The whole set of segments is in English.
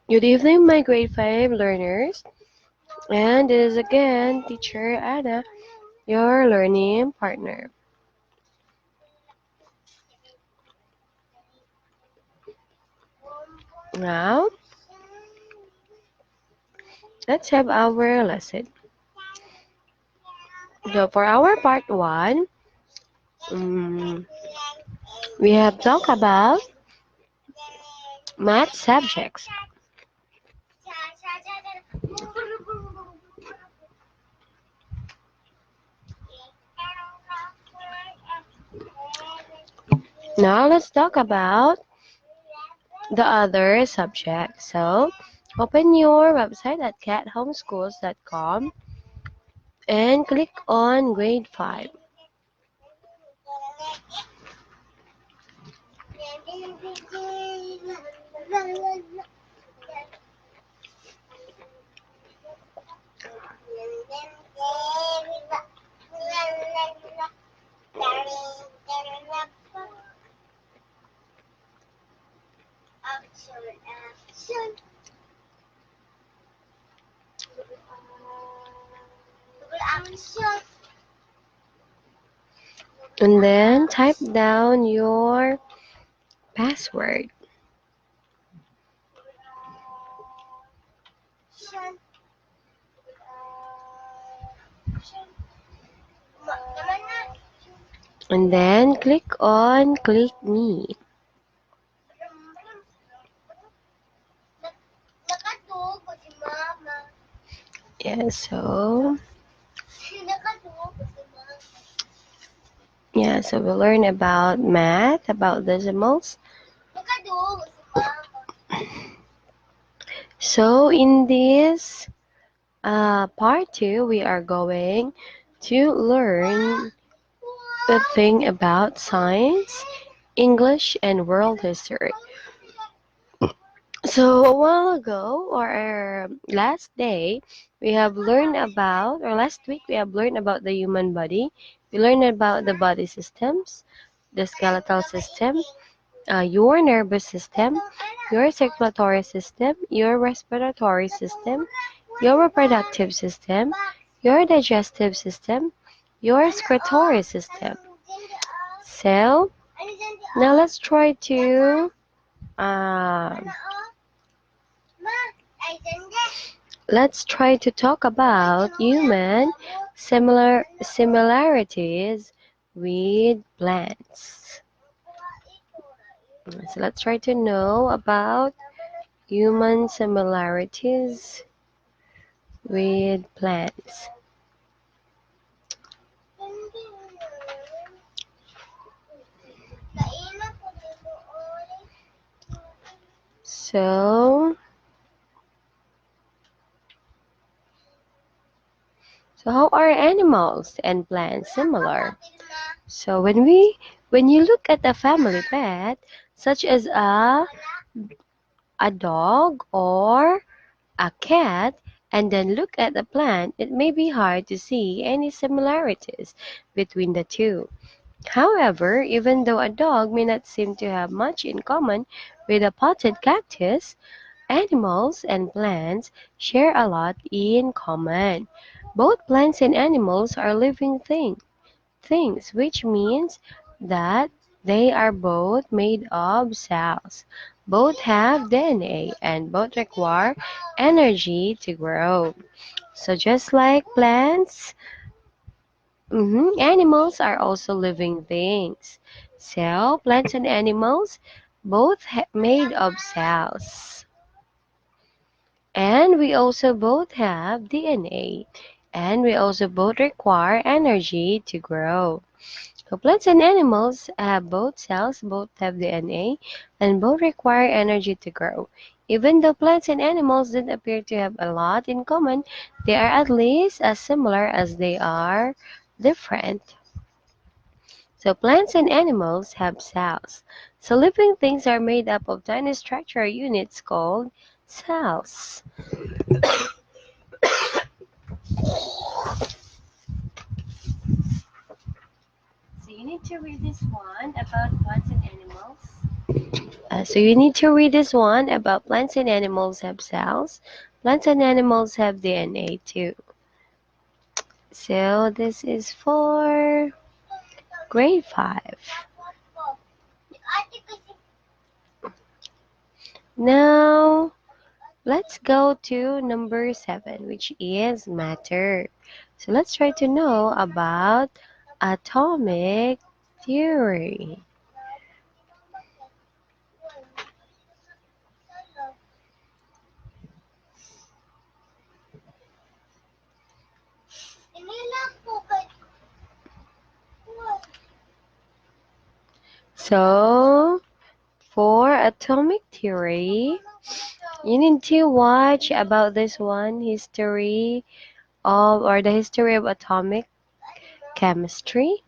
Good evening, my grade 5 learners. And this is again teacher Anna, your learning partner. Now, let's have our lesson. So, for our part 1, we have talked about math subjects. Now, let's talk about the other subject. So, open your website at cathomeschools.com and click on grade 5. And then type down your password. And then click on click me. Yeah, so we'll learn about math, about decimals. So in this part 2, we are going to learn the thing about science, English, and world history. So a while ago, or last day, we have learned about, or last week, we have learned about the human body. We learned about the body systems, the skeletal system, your nervous system, your circulatory system, your respiratory system, your reproductive system, your digestive system, your excretory system. So now uh, let's try to talk about human similarities with plants. So let's try to know about human similarities with plants. So how are animals and plants similar? So when you look at a family pet, such as a dog or a cat, and then look at the plant, it may be hard to see any similarities between the two. However, even though a dog may not seem to have much in common with a potted cactus, animals and plants share a lot in common. Both plants and animals are living things, which means that they are both made of cells. Both have DNA and both require energy to grow. So just like plants, animals are also living things. So plants and animals both made of cells. And we also both have DNA. And we also both require energy to grow. So plants and animals have both cells, both have DNA, and both require energy to grow. Even though plants and animals don't appear to have a lot in common, they are at least as similar as they are different. So plants and animals have cells. So living things are made up of tiny structural units called cells. So you need to read this one about plants and animals. So you need to read this one about plants and animals have cells. Plants and animals have DNA too. So this is for grade 5. Now, let's go to number 7, which is matter. So let's try to know about atomic theory. So, for atomic theory, you need to watch about this one, history of or the history of atomic chemistry.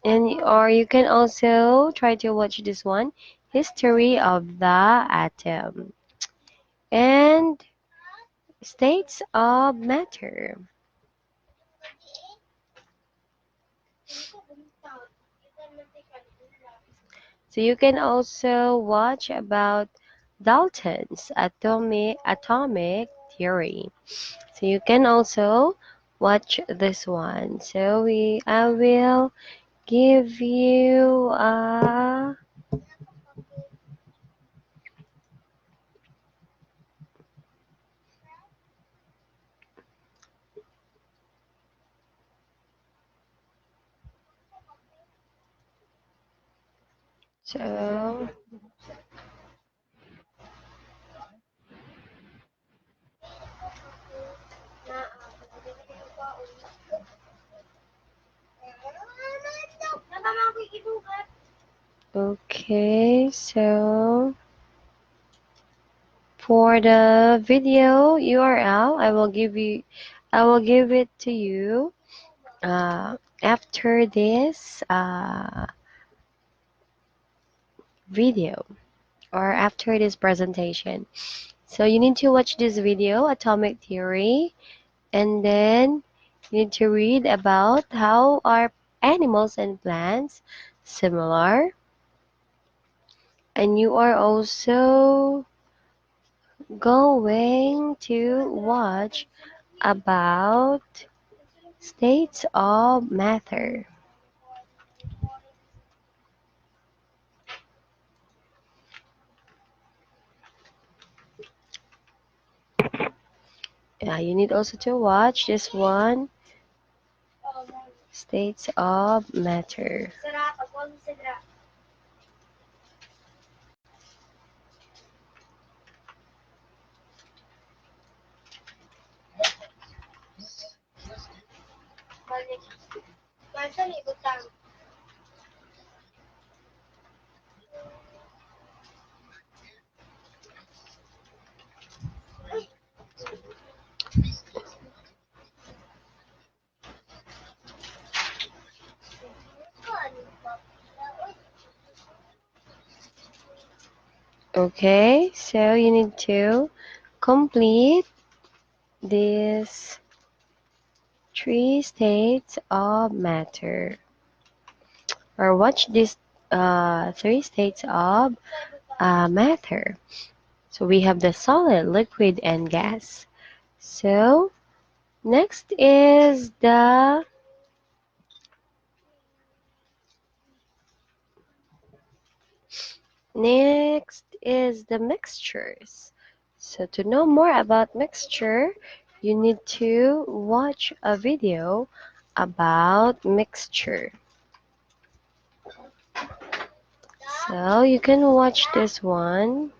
And or you can also try to watch this one, history of the atom and states of matter. So you can also watch about Dalton's atomic theory. So you can also watch this one. So I will give you a so okay, so for the video URL, I will give it to you after this video or after this presentation. So you need to watch this video, Atomic Theory, and then you need to read about how are animals and plants similar. And you are also going to watch about states of matter. You need also to watch this one, states of matter. Okay, so you need to complete these 3 states of matter or watch these 3 states of matter. So we have the solid, liquid, and gas. So next is the mixtures. So to know more about mixture, you need to watch a video about mixture. So you can watch this one.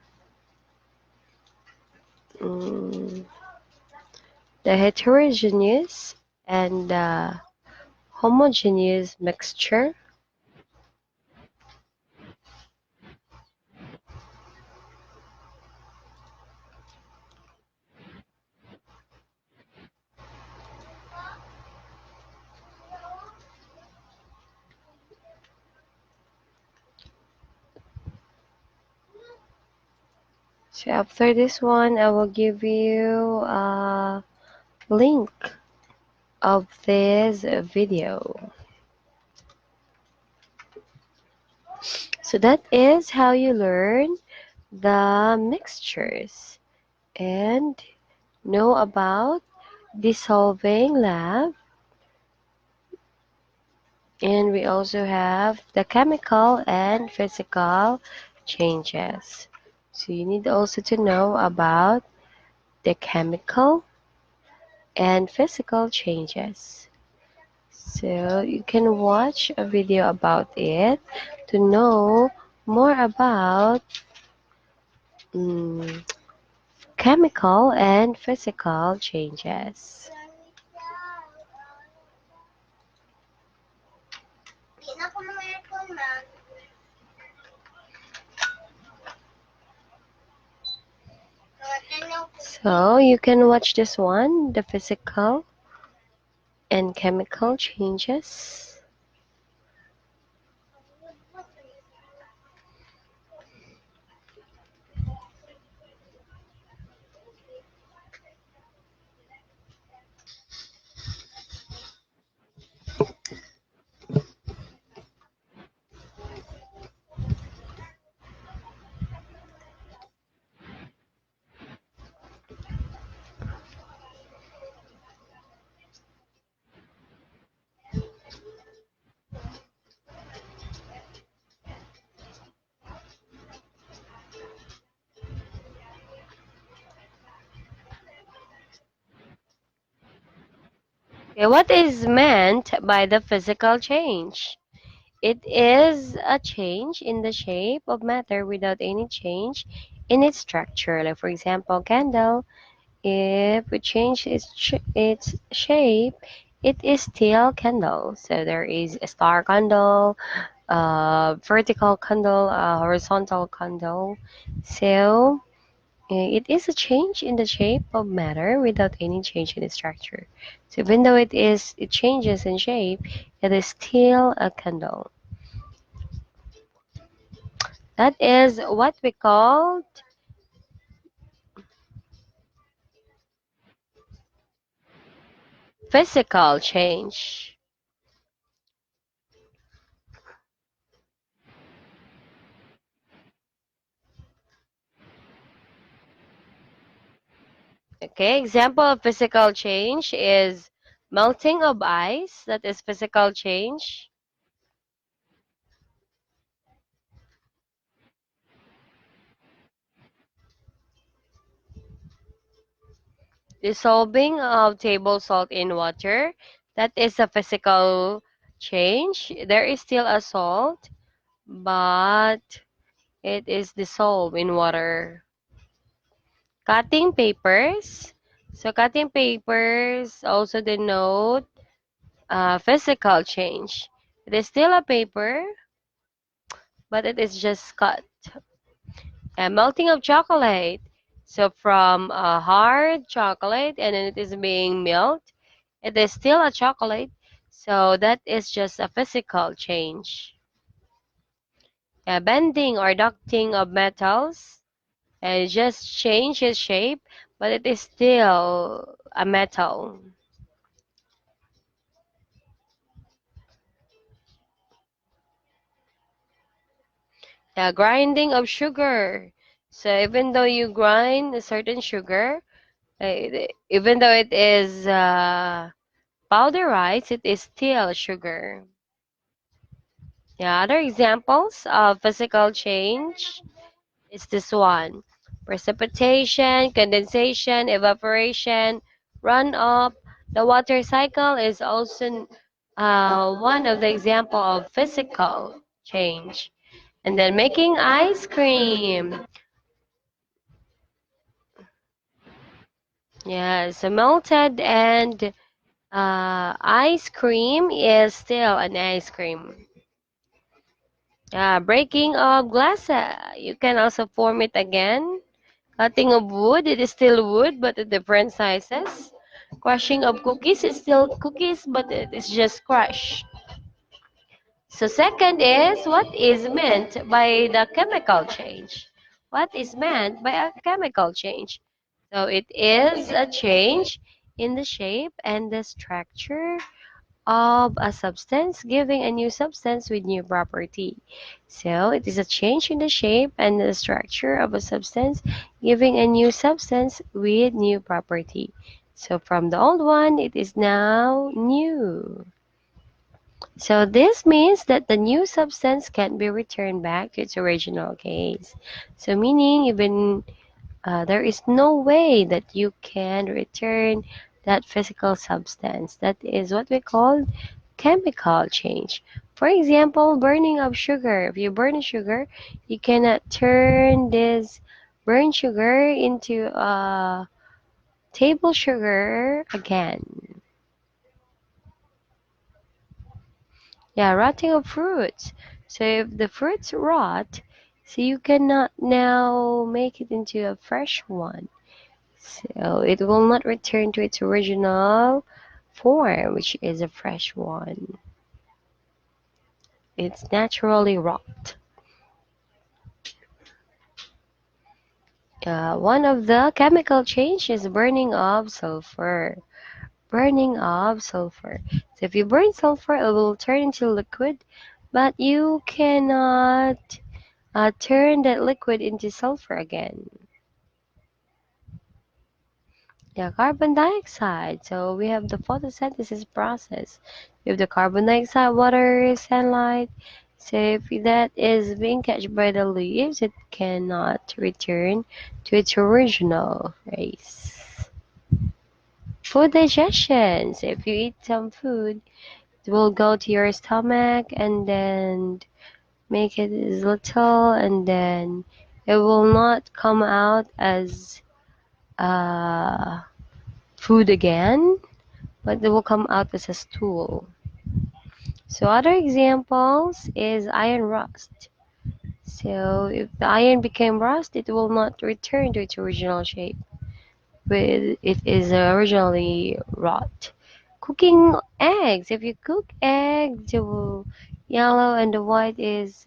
Mm, the heterogeneous and the homogeneous mixture. So after this one, I will give you a link of this video. So that is how you learn the mixtures and know about dissolving lab. And we also have the chemical and physical changes. So you need also to know about the chemical and physical changes. So you can watch a video about it to know more about mm, chemical and physical changes. So you can watch this one, the physical and chemical changes. Okay, what is meant by the physical change? It is a change in the shape of matter without any change in its structure. Like for example, candle, if we change its shape, it is still candle. So there is a star candle, vertical candle, horizontal candle. So it is a change in the shape of matter without any change in its structure. So even though it changes in shape, it is still a candle. That is what we call physical change. Okay, example of physical change is melting of ice. That is physical change. Dissolving of table salt in water. That is a physical change. There is still a salt, but it is dissolved in water. Cutting papers. So cutting papers also denote physical change. It is still a paper, but it is just cut. And melting of chocolate. So from a hard chocolate and then it is being melted, it is still a chocolate. So that is just a physical change. Bending or ducting of metals. It just change its shape, but it is still a metal. Grinding of sugar. So even though you grind a certain sugar, even though it is powderized, it is still sugar. Other examples of physical change is this one. Precipitation, condensation, evaporation, runoff. The water cycle is also one of the example of physical change. And then making ice cream. So melted and ice cream is still an ice cream. Breaking of glass, you can also form it again. Cutting of wood, it is still wood, but at different sizes. Crushing of cookies is still cookies, but it is just crushed. So second is what is meant by the chemical change. What is meant by a chemical change? So it is a change in the shape and the structure of a substance, giving a new substance with new property. So it is a change in the shape and the structure of a substance, giving a new substance with new property. So from the old one, it is now new. So this means that the new substance can be returned back to its original case. So meaning even there is no way that you can return that physical substance. That is what we call chemical change. For example, burning of sugar. If you burn sugar, you cannot turn this burned sugar into a table sugar again. Yeah, rotting of fruits. So if the fruits rot, so you cannot now make it into a fresh one. So it will not return to its original form, which is a fresh one. It's naturally rot. One of the chemical changes is burning of sulfur. Burning of sulfur. So if you burn sulfur, it will turn into liquid, but you cannot turn that liquid into sulfur again. Yeah, carbon dioxide. So we have the photosynthesis process. We have the carbon dioxide, water, sunlight. So if that is being catched by the leaves, it cannot return to its original race. Food digestion. So if you eat some food, it will go to your stomach and then make it as little, and then it will not come out as food again, but it will come out as a stool. So other examples is iron rust. So if the iron became rust, it will not return to its original shape, but it is originally rot. Cooking eggs. If you cook eggs, the yellow and the white is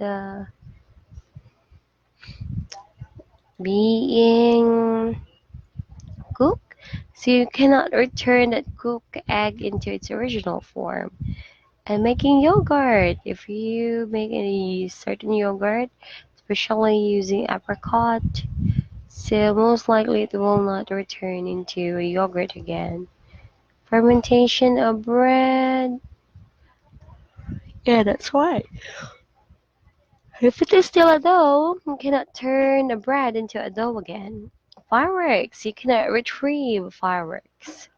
being cooked. So you cannot return that cooked egg into its original form. And making yogurt. If you make any certain yogurt, especially using apricot, so most likely it will not return into a yogurt again. Fermentation of bread. Yeah, that's right. If it is still a dough, you cannot turn the bread into a dough again. Fireworks. You cannot retrieve fireworks.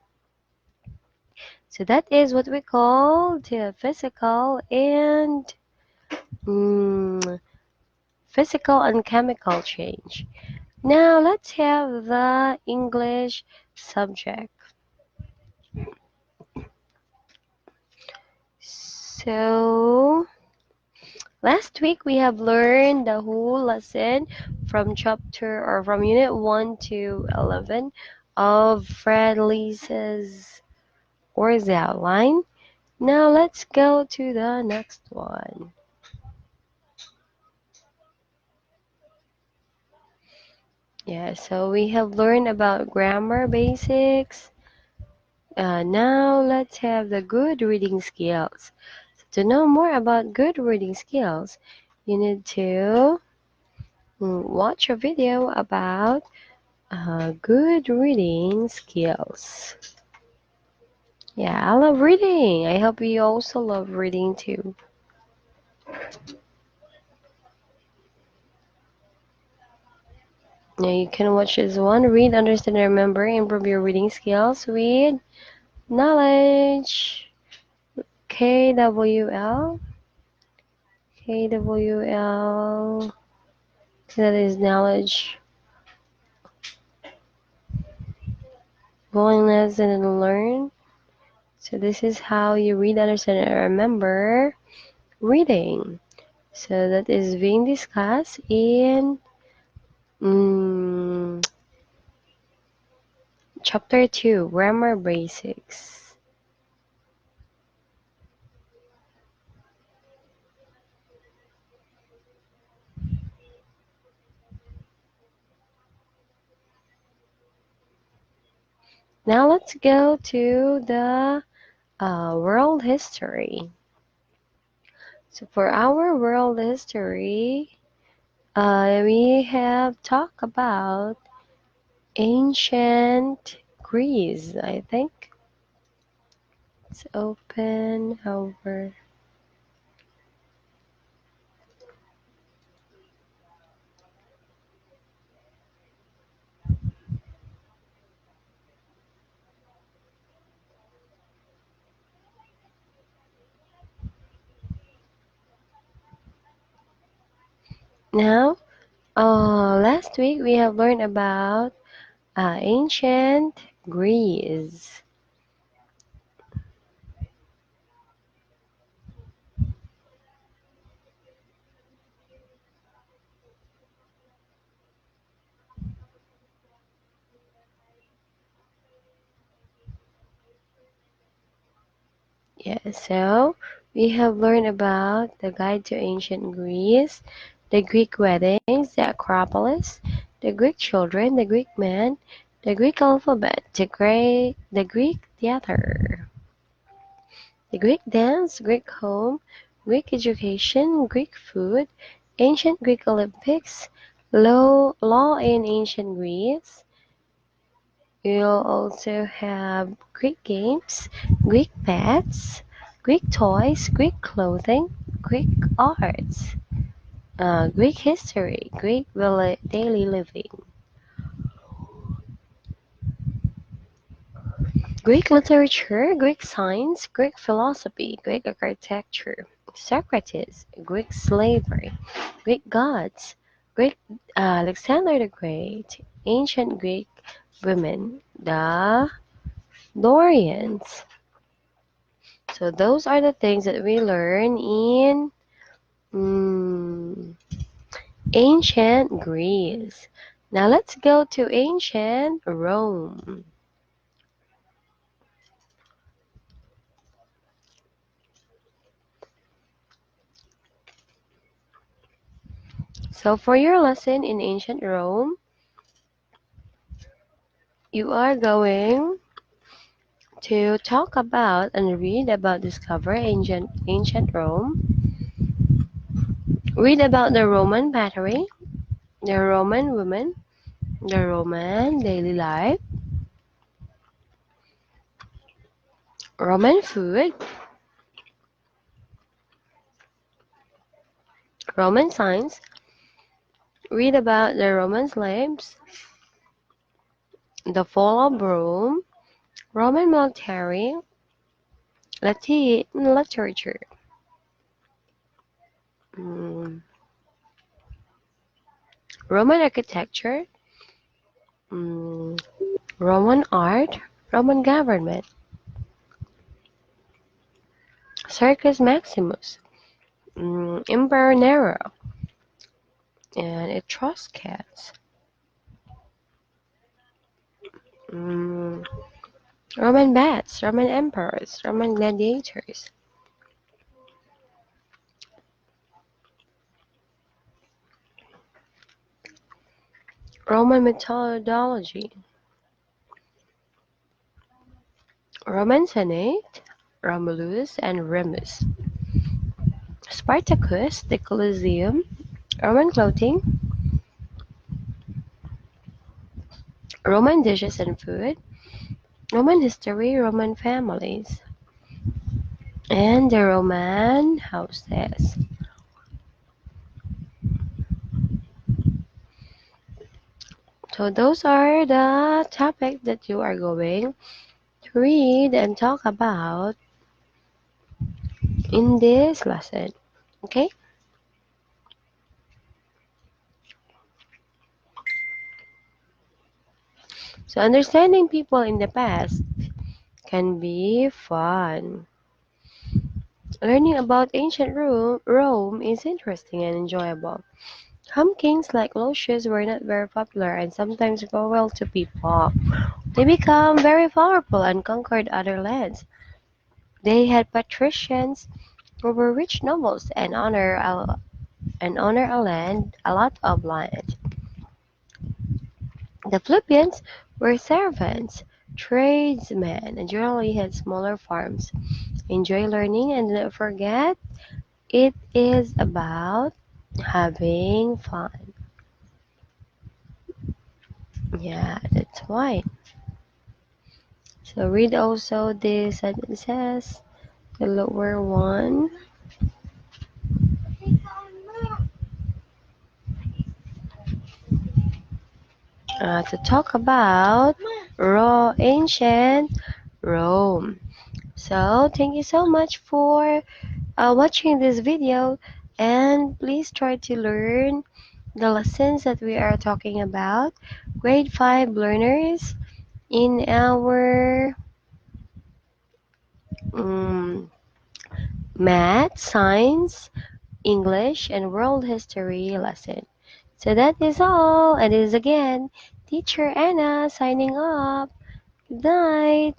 So that is what we call the mm, physical and chemical change. Now let's have the English subject. So last week we have learned the whole lesson from chapter or from unit 1 to 11 of Fred Lisa's Or's outline. Now let's go to the next one. Yeah, so we have learned about grammar basics. Now let's have the good reading skills. So to know more about good reading skills, you need to watch a video about good reading skills. Yeah, I love reading. I hope you also love reading too. Now you can watch this one. Read, understand, and remember. Improve your reading skills with knowledge. KWL. KWL. That is knowledge, willingness, and learn. So this is how you read, understand, and remember reading. So that is being discussed in chapter 2, Grammar Basics. Now let's go to the world history. So for our world history, we have talked about ancient Greece, I think. Let's open over. Now, last week we have learned about ancient Greece. Yeah, so we have learned about the guide to ancient Greece, the Greek weddings, the Acropolis, the Greek children, the Greek men, the Greek alphabet, the Greek theater, the Greek dance, Greek home, Greek education, Greek food, ancient Greek Olympics, law in ancient Greece. You'll also have Greek games, Greek pets, Greek toys, Greek clothing, Greek arts, Greek history, Greek daily living, Greek literature, Greek science, Greek philosophy, Greek architecture, Socrates, Greek slavery, Greek gods, Greek Alexander the Great, ancient Greek women, the Dorians. So those are the things that we learn in mm, ancient Greece. Now let's go to ancient Rome. So for your lesson in ancient Rome, you are going to talk about and read about discover ancient Rome. Read about the Roman battery, the Roman women, the Roman daily life, Roman food, Roman science. Read about the Roman slaves, the fall of Rome, Roman military, Latin literature, mm, Roman architecture, mm, Roman art, Roman government, Circus Maximus, Emperor Nero, and Etruscans, mm, Roman baths, Roman emperors, Roman gladiators, Roman methodology, Roman Senate, Romulus and Remus, Spartacus, the Colosseum, Roman clothing, Roman dishes and food, Roman history, Roman families, and the Roman houses. So those are the topics that you are going to read and talk about in this lesson. Okay? So understanding people in the past can be fun. Learning about ancient Rome is interesting and enjoyable. Some kings like Lucius were not very popular and sometimes cruel to people. They became very powerful and conquered other lands. They had patricians who were rich nobles and honor a lot of land. The Philippians were servants. tradesmen, and generally had smaller farms. Enjoy learning and don't forget it is about having fun. Yeah, that's why. So read also the sentences, the lower one, to talk about raw ancient Rome. So thank you so much for watching this video, and please try to learn the lessons that we are talking about. Grade 5 learners in our um, math, science, English, and world history lesson. So that is all. And it is again Teacher Anna signing off. Good night.